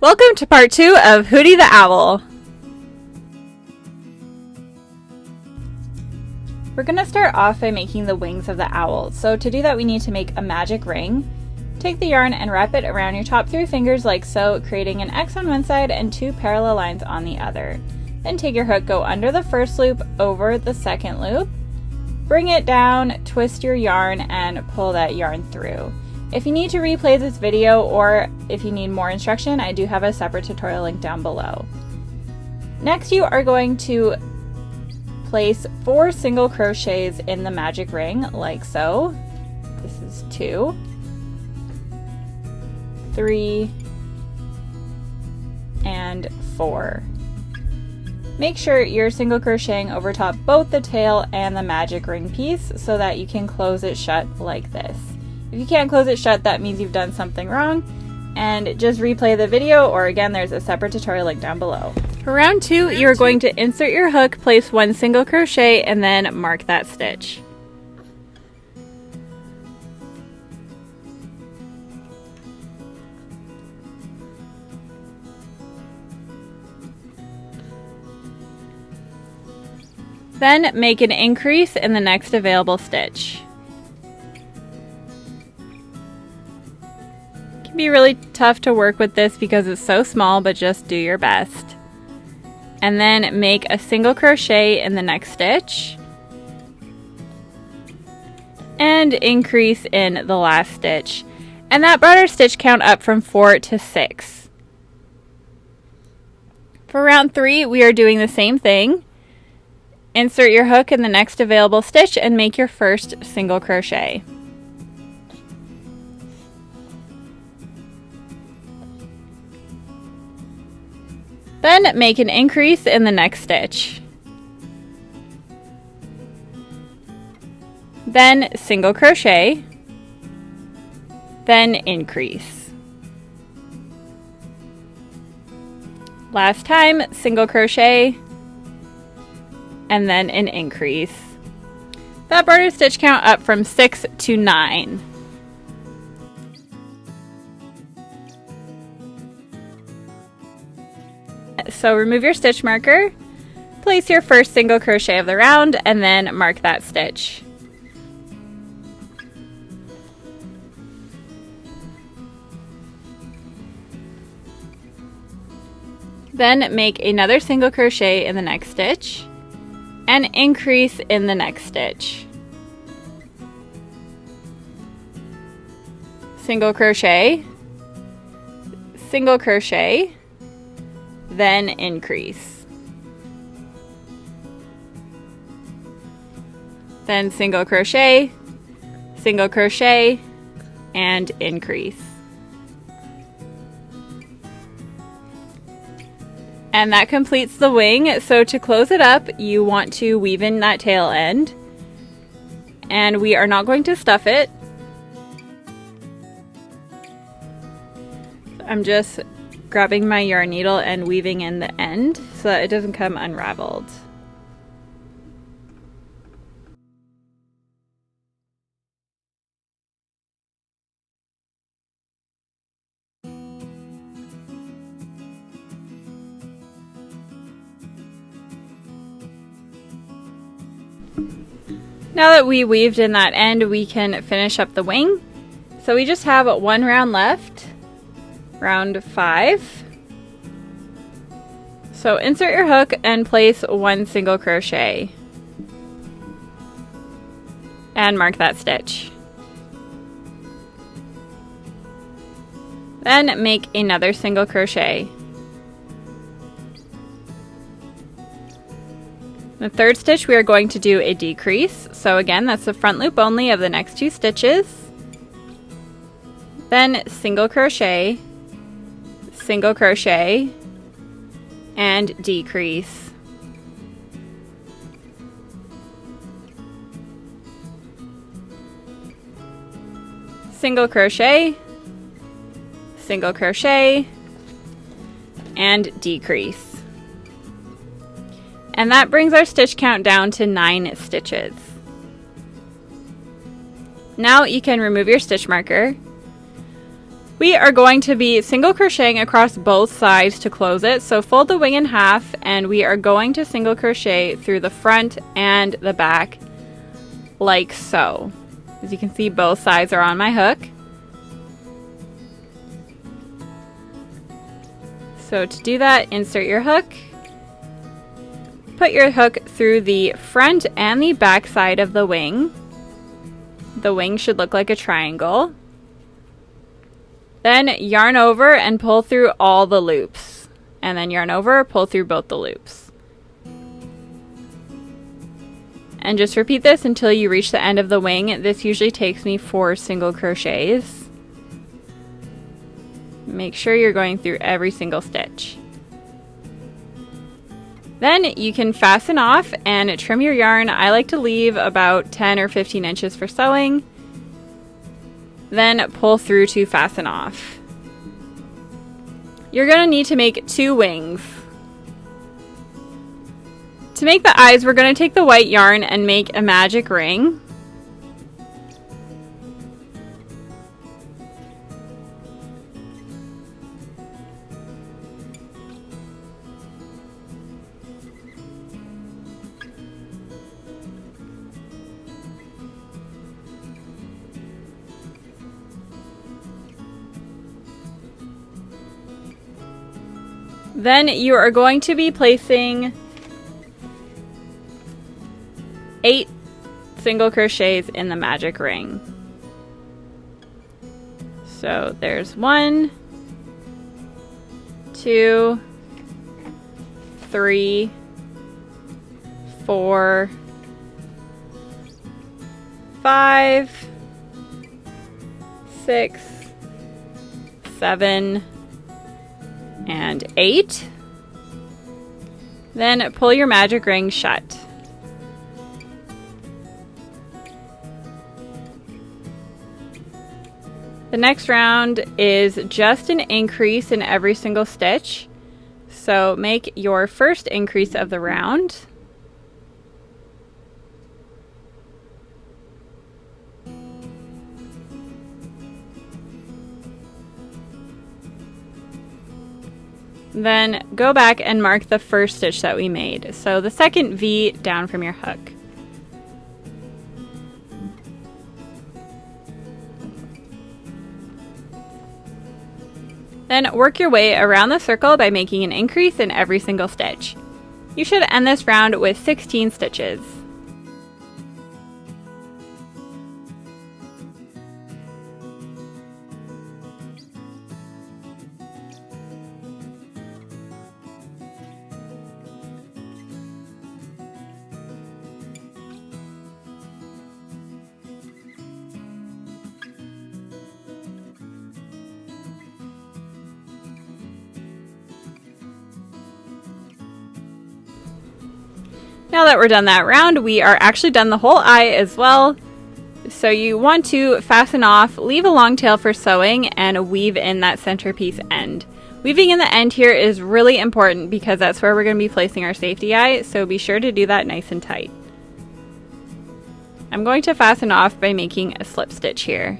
Welcome to part 2 of Hootie the Owl. We're going to start off by making the wings of the owl. So to do that we need to make a magic ring. Take the yarn and wrap it around your top 3 fingers like so, creating an X on one side and 2 parallel lines on the other. Then take your hook, go under the first loop, over the second loop, bring it down, twist your yarn and pull that yarn through. If you need to replay this video or if you need more instruction, I do have a separate tutorial link down below. Next, you are going to place 4 single crochets in the magic ring, like so. This is 2, 3, and 4. Make sure you're single crocheting over top both the tail and the magic ring piece so that you can close it shut like this. If you can't close it shut, that means you've done something wrong, and just replay the video, or again, there's a separate tutorial link down below. For round 2, you're going to insert your hook, place 1 single crochet, and then mark that stitch. Then make an increase in the next available stitch. It can be really tough to work with this because it's so small, but just do your best. And then make a single crochet in the next stitch and increase in the last stitch. And that brought our stitch count up from 4 to 6. For round 3, we are doing the same thing. Insert your hook in the next available stitch and make your first single crochet. Then make an increase in the next stitch. Then single crochet. Then increase. Last time, single crochet, and then an increase. That brought our stitch count up from 6 to 9. So remove your stitch marker, place your first single crochet of the round, and then mark that stitch. Then make another single crochet in the next stitch and increase in the next stitch. Single crochet, single crochet, then increase. Then single crochet, and increase. And that completes the wing. So to close it up, you want to weave in that tail end. And we are not going to stuff it. I'm just grabbing my yarn needle and weaving in the end so that it doesn't come unraveled. Now that we weaved in that end, we can finish up the wing. So we just have 1 round left. Round 5. So insert your hook and place 1 single crochet and mark that stitch. Then make another single crochet. The third stitch we are going to do a decrease. So again, that's the front loop only of the next 2 stitches. Then single crochet, and decrease. Single crochet, and decrease. And that brings our stitch count down to 9 stitches. Now you can remove your stitch marker, We are going to be single crocheting across both sides to close it. So fold the wing in half, and we are going to single crochet through the front and the back like so. As you can see, both sides are on my hook. So to do that, insert your hook. Put your hook through the front and the back side of the wing. The wing should look like a triangle. Then yarn over and pull through all the loops. And then yarn over, pull through both the loops. And just repeat this until you reach the end of the wing. This usually takes me 4 single crochets. Make sure you're going through every single stitch. Then you can fasten off and trim your yarn. I like to leave about 10 or 15 inches for sewing. Then pull through to fasten off. You're going to need to make 2 wings. To make the eyes, we're going to take the white yarn and make a magic ring. Then you are going to be placing 8 single crochets in the magic ring. So there's 1, 2, 3, 4, 5, 6, 7, and 8. Then pull your magic ring shut. The next round is just an increase in every single stitch. So make your first increase of the round. Then go back and mark the first stitch that we made. So the second V down from your hook. Then work your way around the circle by making an increase in every single stitch. You should end this round with 16 stitches. Now that we're done that round, we are actually done the whole eye as well. So you want to fasten off, leave a long tail for sewing, and weave in that centerpiece end. Weaving in the end here is really important because that's where we're going to be placing our safety eye, so be sure to do that nice and tight. I'm going to fasten off by making a slip stitch here.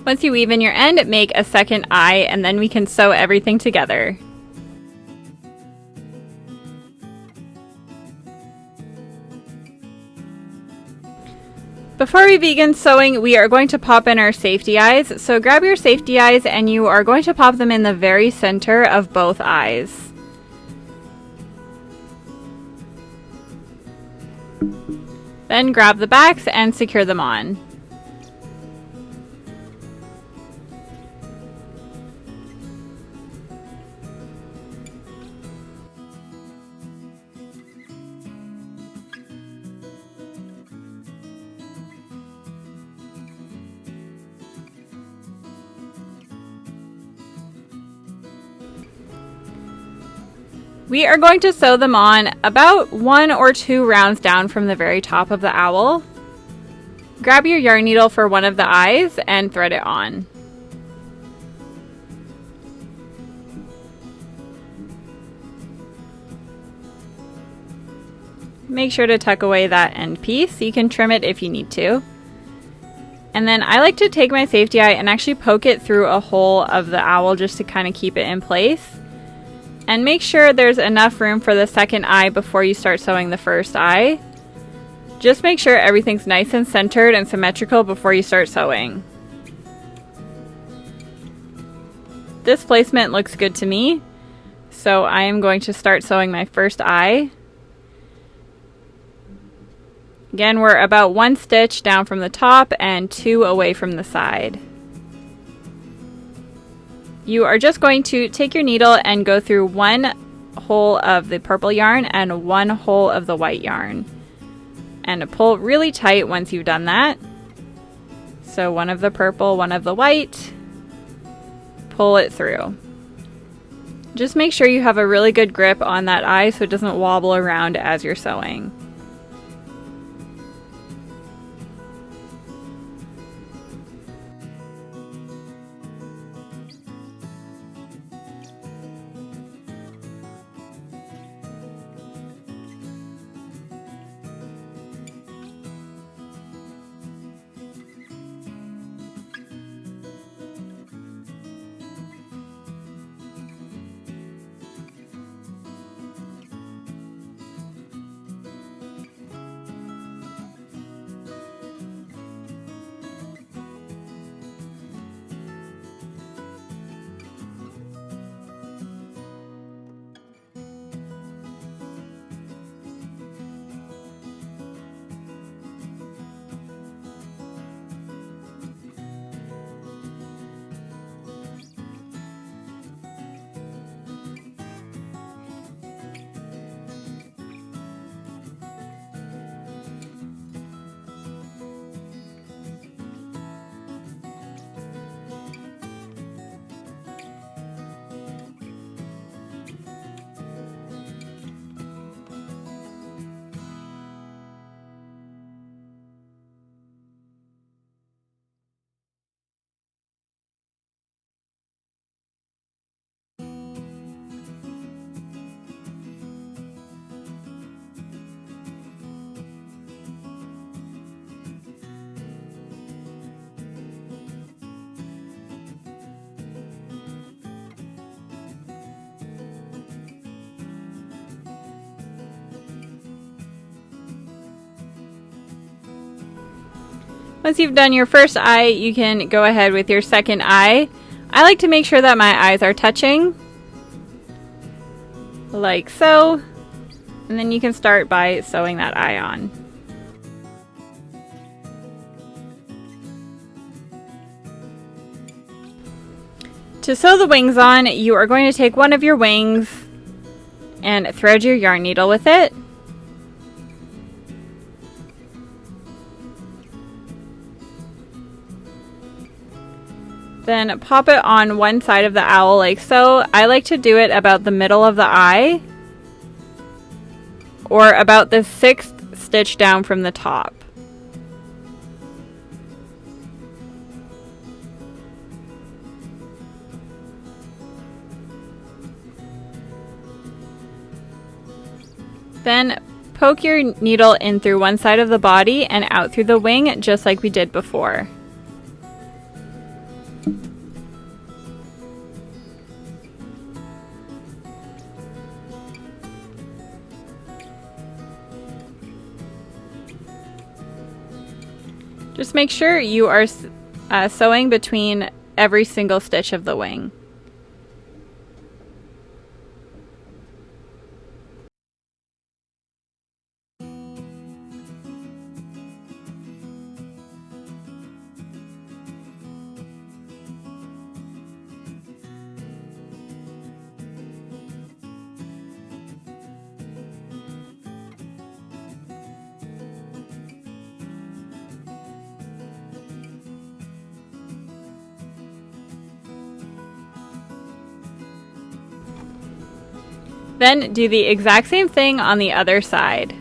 Once you weave in your end, make a second eye, and then we can sew everything together. Before we begin sewing, we are going to pop in our safety eyes. So grab your safety eyes and you are going to pop them in the very center of both eyes. Then grab the backs and secure them on. We are going to sew them on about 1 or 2 rounds down from the very top of the owl. Grab your yarn needle for one of the eyes and thread it on. Make sure to tuck away that end piece. You can trim it if you need to. And then I like to take my safety eye and actually poke it through a hole of the owl just to kind of keep it in place. And make sure there's enough room for the second eye before you start sewing the first eye. Just make sure everything's nice and centered and symmetrical before you start sewing. This placement looks good to me, so I am going to start sewing my first eye. Again, we're about 1 stitch down from the top and 2 away from the side. You are just going to take your needle and go through 1 hole of the purple yarn and 1 hole of the white yarn. And pull really tight once you've done that. So 1 of the purple, 1 of the white. Pull it through. Just make sure you have a really good grip on that eye so it doesn't wobble around as you're sewing. Once you've done your first eye, you can go ahead with your second eye. I like to make sure that my eyes are touching, like so, and then you can start by sewing that eye on. To sew the wings on, you are going to take one of your wings and thread your yarn needle with it. Then pop it on one side of the owl like so. I like to do it about the middle of the eye, or about the 6th stitch down from the top. Then poke your needle in through one side of the body and out through the wing, just like we did before. Just make sure you are sewing between every single stitch of the wing. Then do the exact same thing on the other side.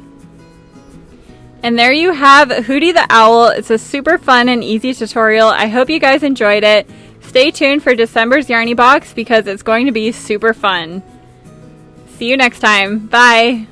And there you have Hootie the Owl. It's a super fun and easy tutorial. I hope you guys enjoyed it. Stay tuned for December's Yarny Box because it's going to be super fun. See you next time. Bye!